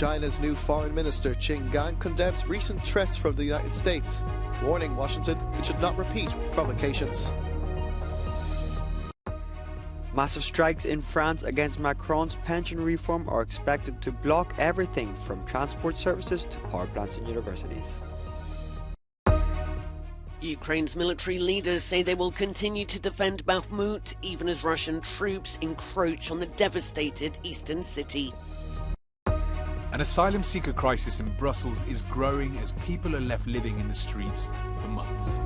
China's new foreign minister Qin Gang condemns recent threats from the United States, warning Washington it should not repeat provocations. Massive strikes in France against Macron's pension reform are expected to block everything from transport services to power plants and universities. Ukraine's military leaders say they will continue to defend Bakhmut even as Russian troops encroach on the devastated eastern city. An asylum seeker crisis in Brussels is growing as people are left living in the streets for months.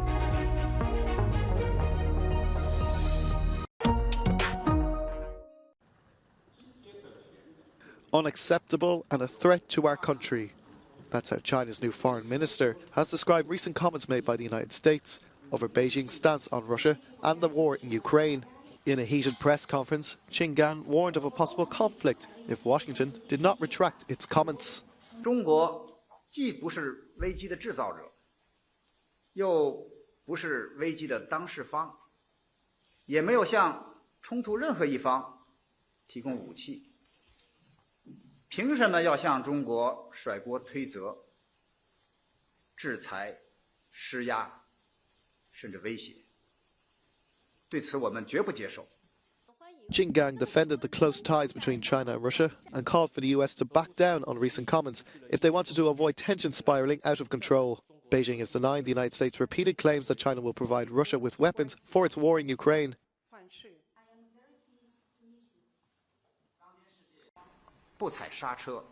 Unacceptable and a threat to our country. That's how China's new foreign minister has described recent comments made by the United States over Beijing's stance on Russia and the war in Ukraine. In a heated press conference, Qin Gang warned of a possible conflict if Washington did not retract its comments. 中国既不是危机的制造者，又不是危机的当事方，也没有向冲突任何一方提供武器。 凭什么要向中国甩锅推责、制裁、施压，甚至威胁？对此我们绝不接受。 Qin Gang defended the close ties between China and Russia and called for the US to back down on recent comments if they wanted to avoid tension spiralling out of control. Beijing is denying the United States' repeated claims that China will provide Russia with weapons for its war in Ukraine. 不踩刹车，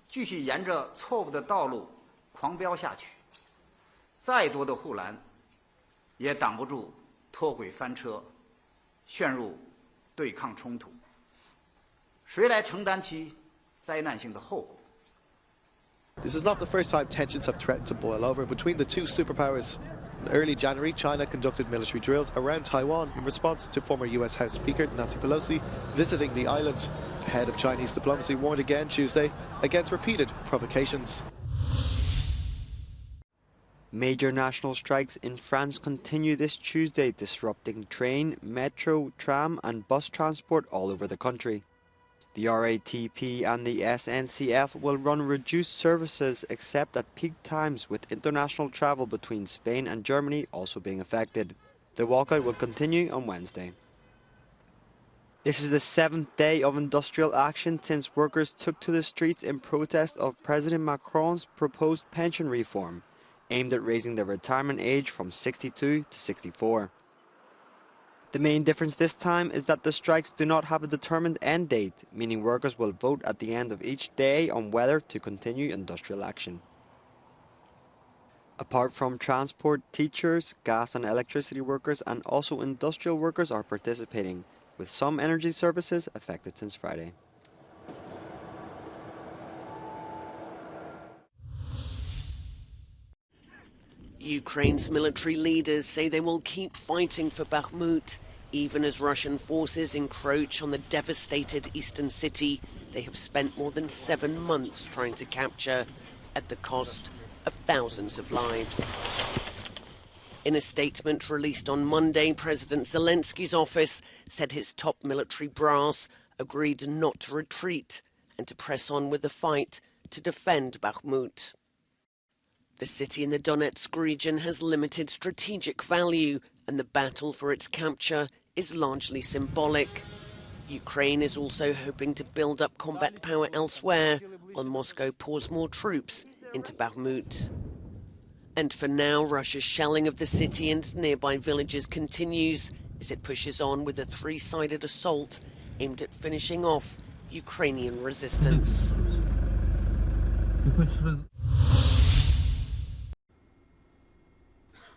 继续沿着错误的道路狂飙下去，再多的护栏也挡不住脱轨翻车，陷入对抗冲突。谁来承担其灾难性的后果？ This is not the first time tensions have threatened to boil over between the two superpowers. In early January, China conducted military drills around Taiwan in response to former US House Speaker Nancy Pelosi visiting the island. The head of Chinese diplomacy warned again Tuesday against repeated provocations. Major national strikes in France continue this Tuesday, disrupting train, metro, tram and bus transport all over the country. The RATP and the SNCF will run reduced services except at peak times, with international travel between Spain and Germany also being affected. The walkout will continue on Wednesday. This is the 7th day of industrial action since workers took to the streets in protest of President Macron's proposed pension reform, aimed at raising the retirement age from 62 to 64. The main difference this time is that the strikes do not have a determined end date, meaning workers will vote at the end of each day on whether to continue industrial action. Apart from transport, teachers, gas and electricity workers and also industrial workers are participating, with some energy services affected since Friday. Ukraine's military leaders say they will keep fighting for Bakhmut, even as Russian forces encroach on the devastated eastern city they have spent more than 7 months trying to capture, at the cost of thousands of lives. In a statement released on Monday, President Zelensky's office said his top military brass agreed not to retreat and to press on with the fight to defend Bakhmut. The city in the Donetsk region has limited strategic value, and the battle for its capture is largely symbolic. Ukraine is also hoping to build up combat power elsewhere, while Moscow pours more troops into Bakhmut. And for now, Russia's shelling of the city and nearby villages continues as it pushes on with a three-sided assault aimed at finishing off Ukrainian resistance.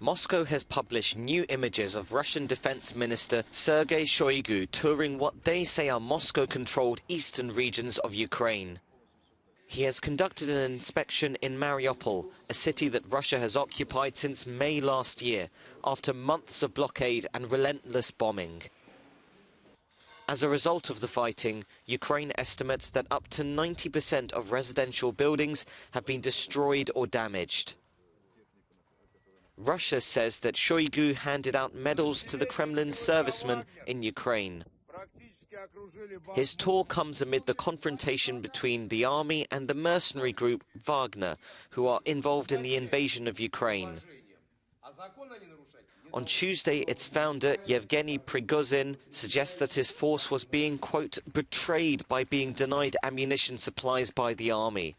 Moscow has published new images of Russian Defense Minister Sergei Shoigu touring what they say are Moscow-controlled eastern regions of Ukraine. He has conducted an inspection in Mariupol, a city that Russia has occupied since May last year, after months of blockade and relentless bombing. As a result of the fighting, Ukraine estimates that up to 90% of residential buildings have been destroyed or damaged. Russia says that Shoigu handed out medals to the Kremlin servicemen in Ukraine. His tour comes amid the confrontation between the army and the mercenary group Wagner, who are involved in the invasion of Ukraine. On Tuesday, its founder, Yevgeny Prigozhin, suggests that his force was being, quote, betrayed by being denied ammunition supplies by the army.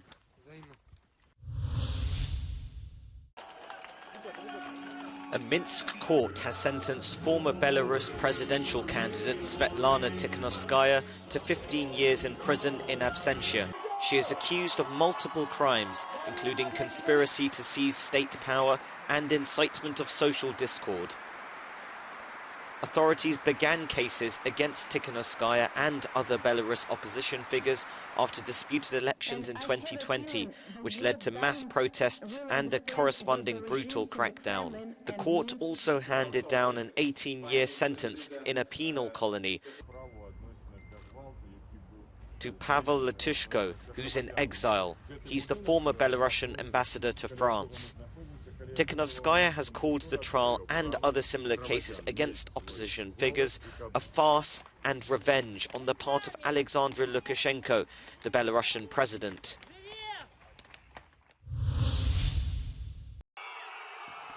A Minsk court has sentenced former Belarus presidential candidate Svetlana Tikhanovskaya to 15 years in prison in absentia. She is accused of multiple crimes, including conspiracy to seize state power and incitement of social discord. Authorities began cases against Tikhanovskaya and other Belarus opposition figures after disputed elections in 2020, which led to mass protests and a corresponding brutal crackdown. The court also handed down an 18-year sentence in a penal colony to Pavel Letushko, who's in exile. He's the former Belarusian ambassador to France. Tikhanovskaya has called the trial and other similar cases against opposition figures a farce and revenge on the part of Alexander Lukashenko, the Belarusian president.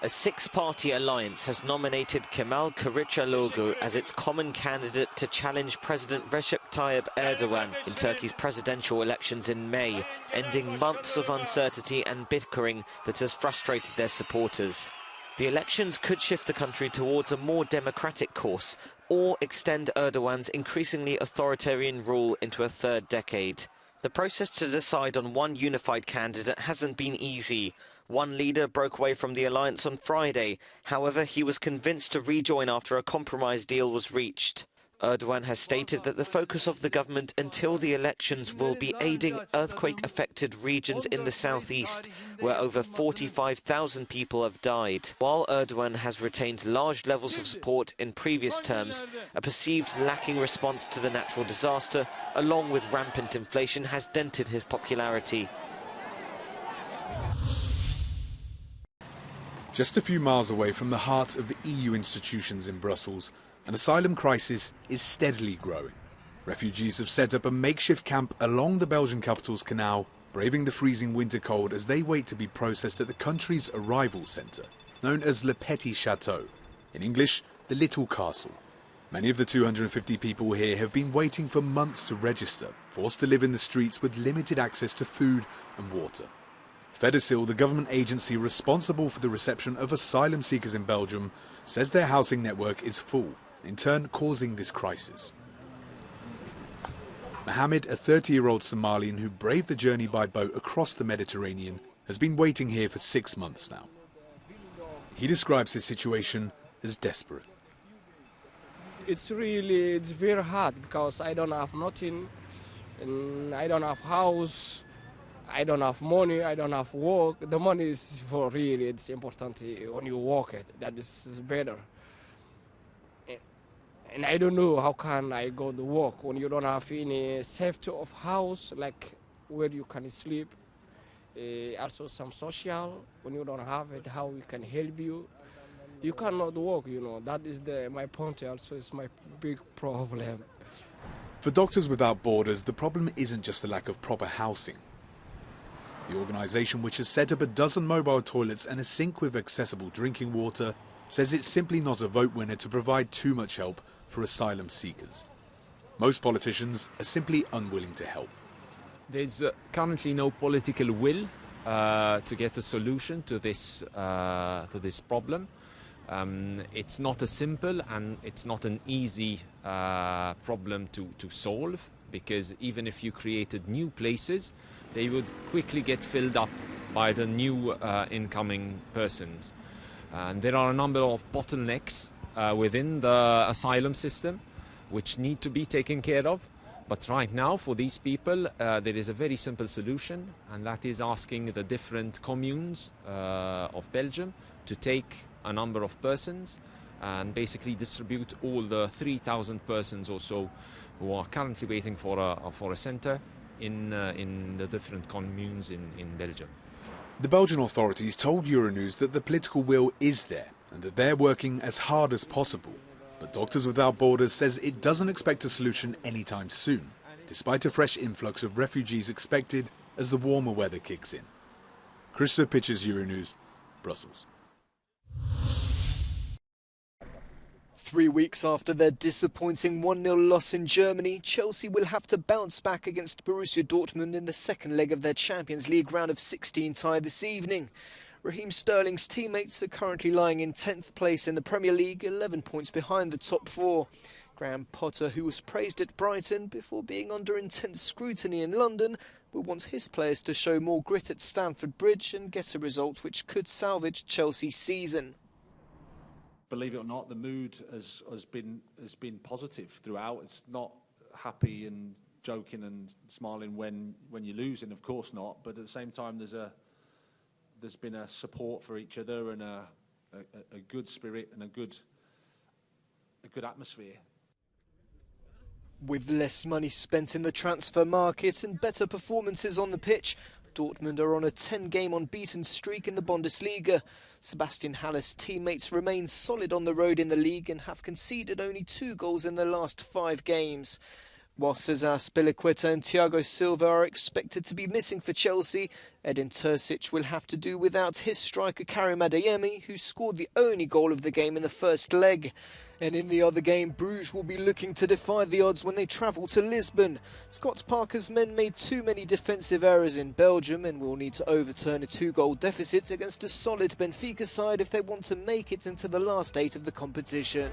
A six-party alliance has nominated Kemal Kılıçdaroğlu as its common candidate to challenge President Recep Tayyip Erdogan in Turkey's presidential elections in May, ending months of uncertainty and bickering that has frustrated their supporters. The elections could shift the country towards a more democratic course or extend Erdogan's increasingly authoritarian rule into a third decade. The process to decide on one unified candidate hasn't been easy. One leader broke away from the alliance on Friday. However, he was convinced to rejoin after a compromise deal was reached. Erdogan has stated that the focus of the government until the elections will be aiding earthquake-affected regions in the southeast, where over 45,000 people have died. While Erdogan has retained large levels of support in previous terms, a perceived lacking response to the natural disaster, along with rampant inflation, has dented his popularity. Just a few miles away from the heart of the EU institutions in Brussels, an asylum crisis is steadily growing. Refugees have set up a makeshift camp along the Belgian capital's canal, braving the freezing winter cold as they wait to be processed at the country's arrival centre, known as Le Petit Château. In English, the Little Castle. Many of the 250 people here have been waiting for months to register, forced to live in the streets with limited access to food and water. Fedicil, the government agency responsible for the reception of asylum seekers in Belgium, says their housing network is full, in turn causing this crisis. Mohammed, a 30-year-old Somalian who braved the journey by boat across the Mediterranean, has been waiting here for 6 months now. He describes his situation as desperate. It's very hard because I don't have nothing, and I don't have house. I don't have money, I don't have work. The money is for real, it's important when you work it, that is better. And I don't know how can I go to work when you don't have any safety of house, like where you can sleep. Also some social, when you don't have it, how we can help you. You cannot work, you know, that is my point also is my big problem. For Doctors Without Borders, the problem isn't just the lack of proper housing. The organisation, which has set up a dozen mobile toilets and a sink with accessible drinking water, says it's simply not a vote winner to provide too much help for asylum seekers. Most politicians are simply unwilling to help. There's currently no political will to get a solution to this problem. It's not a simple and it's not an easy problem to solve, because even if you created new places, they would quickly get filled up by the new incoming persons. And there are a number of bottlenecks within the asylum system which need to be taken care of. But right now, for these people, there is a very simple solution, and that is asking the different communes of Belgium to take a number of persons and basically distribute all the 3,000 persons or so who are currently waiting for a centre in the different communes in Belgium. The Belgian authorities told Euronews that the political will is there and that they're working as hard as possible. But Doctors Without Borders says it doesn't expect a solution anytime soon, despite a fresh influx of refugees expected as the warmer weather kicks in. Christopher Pitchers, Euronews, Brussels. 3 weeks after their disappointing 1-0 loss in Germany, Chelsea will have to bounce back against Borussia Dortmund in the second leg of their Champions League round of 16 tie this evening. Raheem Sterling's teammates are currently lying in 10th place in the Premier League, 11 points behind the top four. Graham Potter, who was praised at Brighton before being under intense scrutiny in London, will want his players to show more grit at Stamford Bridge and get a result which could salvage Chelsea's season. Believe it or not, the mood has been positive throughout. It's not happy and joking and smiling when you're losing, of course not. But at the same time, there's been a support for each other and a good spirit and a good atmosphere. With less money spent in the transfer market and better performances on the pitch, Dortmund are on a 10-game unbeaten streak in the Bundesliga. Sebastian Haller's teammates remain solid on the road in the league and have conceded only 2 goals in their last 5 games. While Cesar Spilicueta and Thiago Silva are expected to be missing for Chelsea, Edin Terzic will have to do without his striker Karim Adeyemi, who scored the only goal of the game in the first leg. And in the other game, Bruges will be looking to defy the odds when they travel to Lisbon. Scott Parker's men made too many defensive errors in Belgium and will need to overturn a 2-goal deficit against a solid Benfica side if they want to make it into the last 8 of the competition.